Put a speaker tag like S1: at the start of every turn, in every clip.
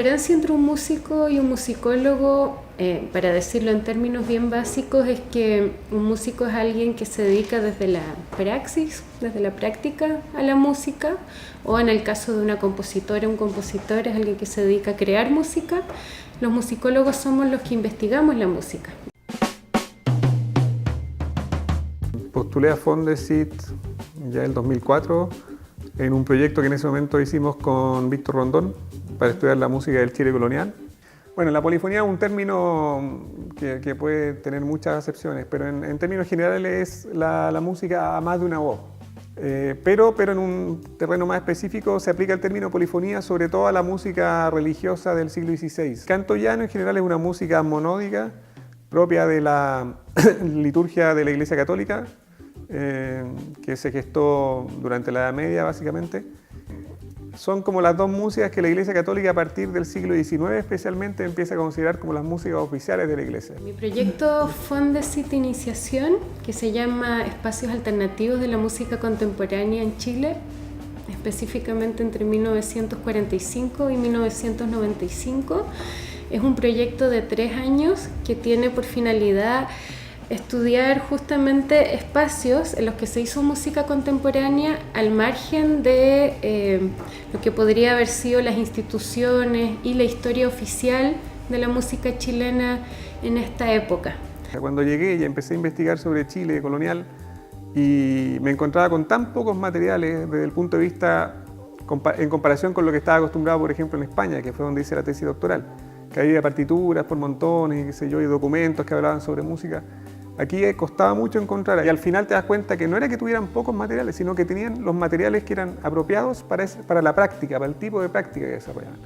S1: diferencia entre un músico y un musicólogo, para decirlo en términos bien básicos, es que un músico es alguien que se dedica desde la praxis, desde la práctica a la música, o en el caso de una compositora, un compositor es alguien que se dedica a crear música. Los musicólogos somos los que investigamos la música.
S2: Postulé a Fondesit ya en 2004 en un proyecto que en ese momento hicimos con Víctor Rondón para estudiar la música del Chile colonial. Bueno, la polifonía es un término que puede tener muchas acepciones, pero en términos generales es la música a más de una voz. Pero en un terreno más específico se aplica el término polifonía sobre todo a la música religiosa del siglo XVI. Canto llano en general es una música monódica propia de la liturgia de la Iglesia Católica, que se gestó durante la Edad Media básicamente. Son como las dos músicas que la Iglesia Católica a partir del siglo XIX especialmente empieza a considerar como las músicas oficiales de la Iglesia.
S1: Mi proyecto Fondesit Iniciación, que se llama Espacios Alternativos de la Música Contemporánea en Chile, específicamente entre 1945 y 1995, es un proyecto de 3 años que tiene por finalidad estudiar justamente espacios en los que se hizo música contemporánea al margen de lo que podría haber sido las instituciones y la historia oficial de la música chilena en esta época.
S2: Cuando llegué y empecé a investigar sobre Chile colonial y me encontraba con tan pocos materiales desde el punto de vista en comparación con lo que estaba acostumbrado, por ejemplo, en España, que fue donde hice la tesis doctoral, que había partituras por montones, qué sé yo, y documentos que hablaban sobre música. Aquí costaba mucho encontrar y al final te das cuenta que no era que tuvieran pocos materiales, sino que tenían los materiales que eran apropiados para la práctica, para el tipo de práctica que desarrollaban.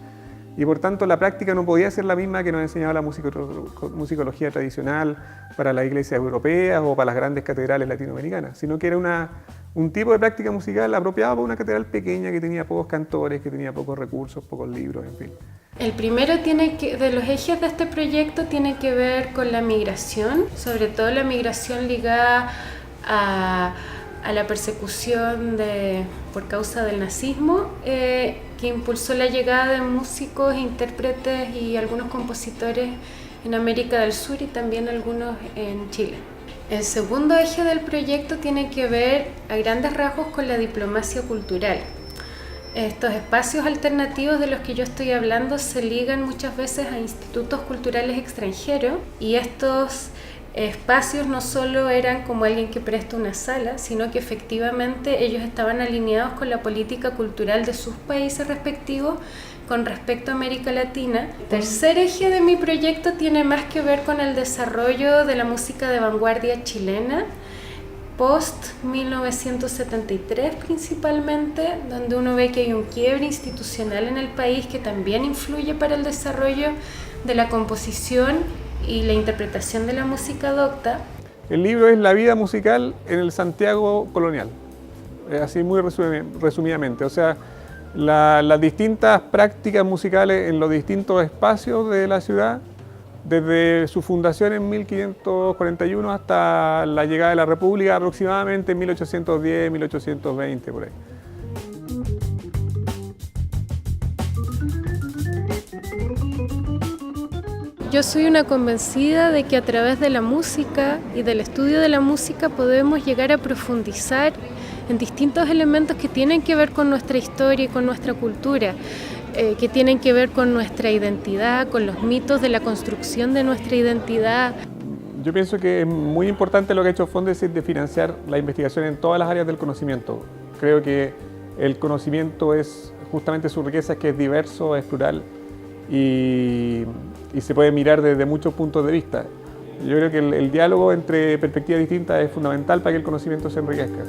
S2: Y por tanto la práctica no podía ser la misma que nos enseñaba la musicología tradicional para las iglesias europeas o para las grandes catedrales latinoamericanas, sino que era un tipo de práctica musical apropiado para una catedral pequeña que tenía pocos cantores, que tenía pocos recursos, pocos libros, en fin.
S1: El primero de los ejes de este proyecto tiene que ver con la migración, sobre todo la migración ligada a la persecución por causa del nazismo, que impulsó la llegada de músicos, intérpretes y algunos compositores en América del Sur y también algunos en Chile. El segundo eje del proyecto tiene que ver a grandes rasgos con la diplomacia cultural. Estos espacios alternativos de los que yo estoy hablando se ligan muchas veces a institutos culturales extranjeros y estos espacios no solo eran como alguien que presta una sala, sino que efectivamente ellos estaban alineados con la política cultural de sus países respectivos con respecto a América Latina. El tercer eje de mi proyecto tiene más que ver con el desarrollo de la música de vanguardia chilena, post-1973 principalmente, donde uno ve que hay un quiebre institucional en el país que también influye para el desarrollo de la composición y la interpretación de la música docta.
S2: El libro es La vida musical en el Santiago colonial, así muy resumidamente, o sea, las distintas prácticas musicales en los distintos espacios de la ciudad, desde su fundación en 1541 hasta la llegada de la República aproximadamente en 1810, 1820, por ahí.
S1: Yo soy una convencida de que a través de la música y del estudio de la música podemos llegar a profundizar en distintos elementos que tienen que ver con nuestra historia y con nuestra cultura, que tienen que ver con nuestra identidad, con los mitos de la construcción de nuestra identidad.
S2: Yo pienso que es muy importante lo que ha hecho Fondesit de financiar la investigación en todas las áreas del conocimiento. Creo que el conocimiento es justamente su riqueza, que es diverso, es plural y se puede mirar desde muchos puntos de vista. Yo creo que el diálogo entre perspectivas distintas es fundamental para que el conocimiento se enriquezca.